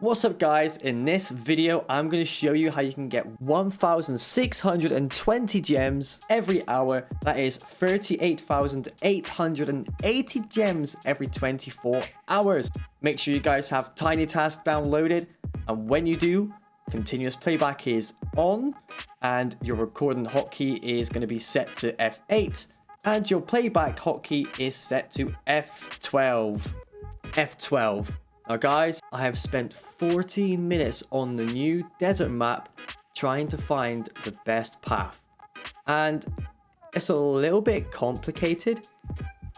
What's up guys, in this video I'm going to show you how you can get 1,620 gems every hour. That is 38,880 gems every 24 hours. Make sure you guys have TINYTASK downloaded, and when you do, continuous playback is on and your recording hotkey is going to be set to F8 and your playback hotkey is set to F12. Now guys, I have spent 40 minutes on the new desert map trying to find the best path. And it's a little bit complicated,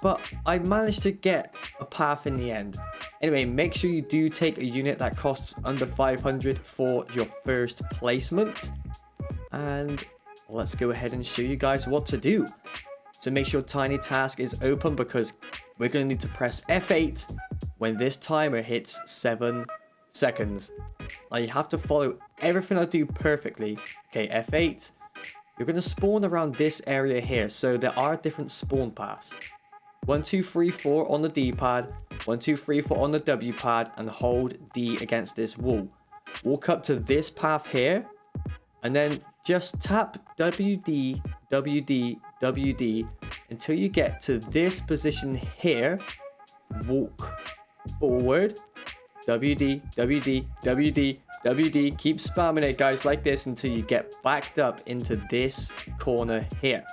but I managed to get a path in the end. Anyway, make sure you do take a unit that costs under 500 for your first placement. And let's go ahead and show you guys what to do. So make sure TINYTASK is open because we're going to need to press F8 when this timer hits 7 seconds. Now you have to follow everything I do perfectly. Okay, F8. You're going to spawn around this area here. So there are different spawn paths. 1, 2, 3, 4 on the D-pad. 1, 2, 3, 4 on the W-pad. And hold D against this wall. Walk up to this path here. And then just tap WD, WD, WD until you get to this position here. Walk forward. WD, WD, WD, WD. Keep spamming it, guys, like this until you get backed up into this corner here.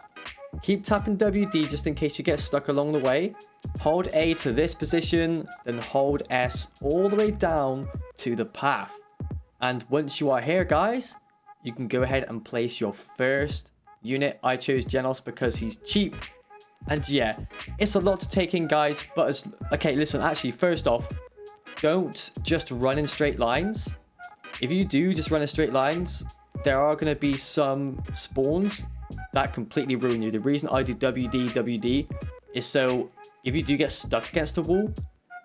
Keep tapping WD just in case you get stuck along the way. Hold A to this position, then hold S all the way down to the path. And once you are here, guys, you can go ahead and place your first unit. I chose Genos because he's cheap. And yeah, it's a lot to take in, guys. But okay, listen, actually, first off, don't just run in straight lines. If you do just run in straight lines, there are going to be some spawns that completely ruin you. The reason I do WD, WD is so if you do get stuck against a wall,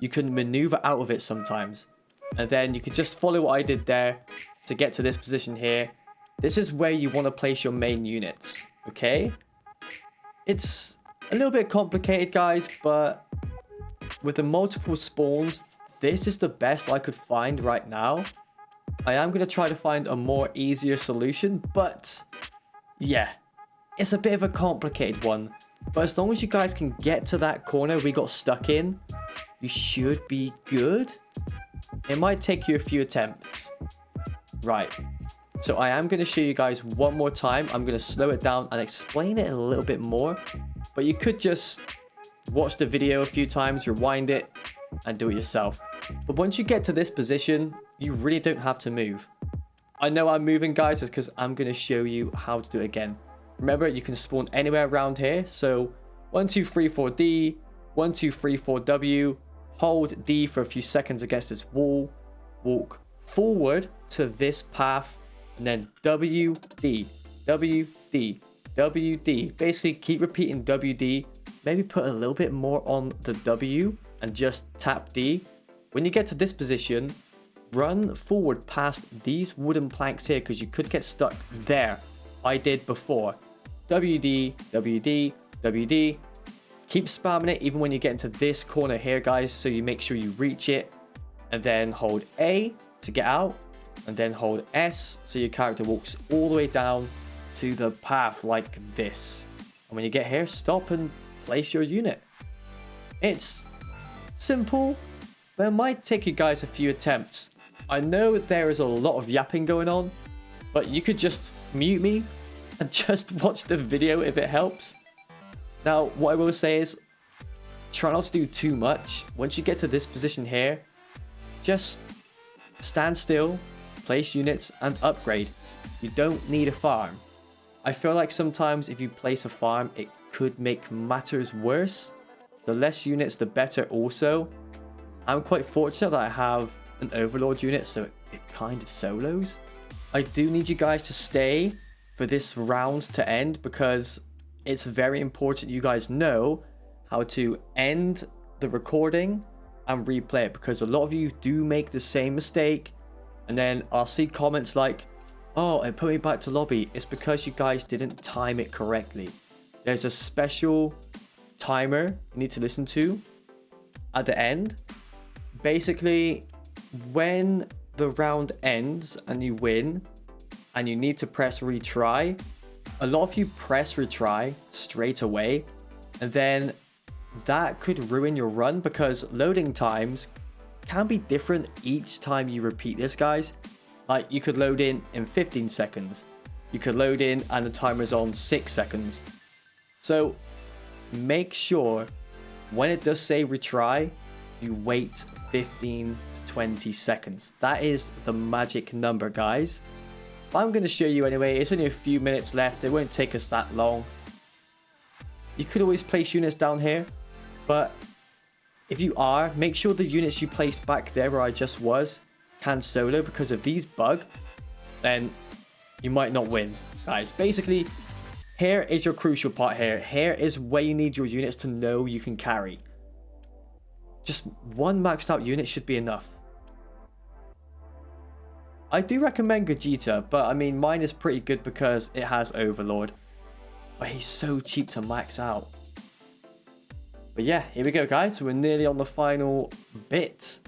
you can maneuver out of it sometimes. And then you could just follow what I did there to get to this position here. This is where you want to place your main units, okay? It's a little bit complicated, guys, but with the multiple spawns, this is the best I could find right now. I am going to try to find a more easier solution, but yeah, it's a bit of a complicated one. But as long as you guys can get to that corner we got stuck in, you should be good. It might take you a few attempts. Right. So I am going to show you guys one more time. I'm going to slow it down and explain it a little bit more. But you could just watch the video a few times, rewind it, and do it yourself. But once you get to this position, you really don't have to move. I know I'm moving, guys, is because I'm going to show you how to do it again. Remember, you can spawn anywhere around here. So 1, 2, 3, 4 D, 1, 2, 3, 4 W. Hold D for a few seconds against this wall. Walk forward to this path. And then WD, WD, WD. Basically, keep repeating WD. Maybe put a little bit more on the W and just tap D. When you get to this position, run forward past these wooden planks here because you could get stuck there. I did before. WD, WD, WD. Keep spamming it even when you get into this corner here, guys, so you make sure you reach it. And then hold A to get out. And then hold S so your character walks all the way down to the path like this. And when you get here, stop and place your unit. It's simple, but it might take you guys a few attempts. I know there is a lot of yapping going on, but you could just mute me and just watch the video if it helps. Now, what I will say is, try not to do too much. Once you get to this position here, just stand still, place units, and upgrade. You don't need a farm. I feel like sometimes if you place a farm, it could make matters worse. The less units, the better also. I'm quite fortunate that I have an overlord unit, so it kind of solos. I do need you guys to stay for this round to end because it's very important you guys know how to end the recording and replay it, because a lot of you do make the same mistake. And then I'll see comments like, oh, it put me back to lobby. It's because you guys didn't time it correctly. There's a special timer you need to listen to at the end. Basically, when the round ends and you win and you need to press retry, a lot of you press retry straight away, and then that could ruin your run because loading times can be different each time you repeat this, guys. Like, you could load in 15 seconds. You could load in and the timer's on 6 seconds. So make sure when it does say retry, you wait 15 to 20 seconds. That is the magic number, guys. I'm going to show you anyway. It's only a few minutes left. It won't take us that long. You could always place units down here, but if you are, make sure the units you placed back there where I just was can solo, because if these bug, then you might not win, guys. Basically, here is your crucial part here. Here is where you need your units to know you can carry. Just one maxed out unit should be enough. I do recommend Gogeta, but I mean, mine is pretty good because it has Overlord. But he's so cheap to max out. But yeah, here we go, guys. We're nearly on the final bit.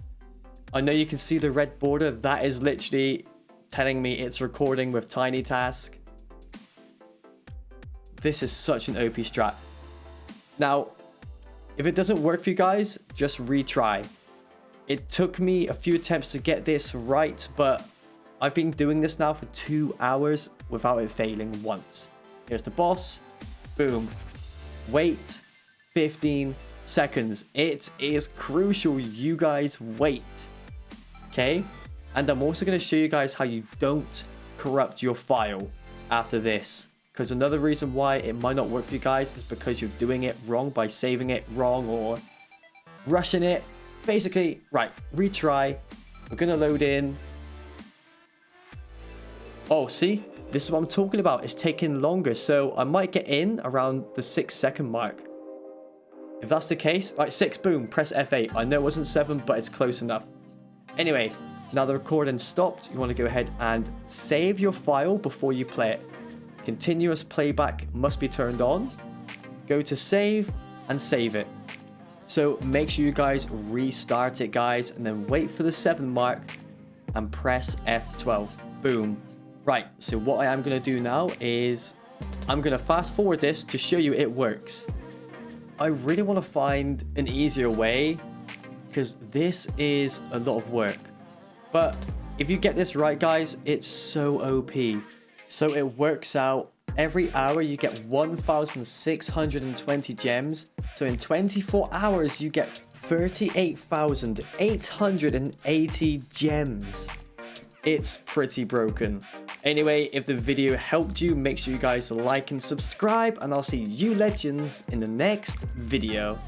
I know you can see the red border. That is literally telling me it's recording with TINYTASK. This is such an OP strat. Now, if it doesn't work for you guys, just retry. It took me a few attempts to get this right, but I've been doing this now for 2 hours without it failing once. Here's the boss. Boom. Wait 15 seconds. It is crucial you guys wait. Okay? And I'm also going to show you guys how you don't corrupt your file after this. Because another reason why it might not work for you guys is because you're doing it wrong by saving it wrong or rushing it. Basically, right, retry. We're going to load in. Oh, see? This is what I'm talking about. It's taking longer. So I might get in around the 6-second mark. If that's the case, right, 6, boom, press F8. I know it wasn't 7, but it's close enough. Anyway, now the recording stopped. You want to go ahead and save your file before you play it. Continuous playback must be turned on. Go to save and save it. So make sure you guys restart it, guys, and then wait for the 7 mark and press F12. Boom. Right, so what I am going to do now is I'm going to fast forward this to show you it works. I really want to find an easier way because this is a lot of work. But if you get this right, guys, it's so OP. So it works out every hour you get 1,620 gems. So in 24 hours, you get 38,880 gems. It's pretty broken. Anyway, if the video helped you, make sure you guys like and subscribe, and I'll see you legends in the next video.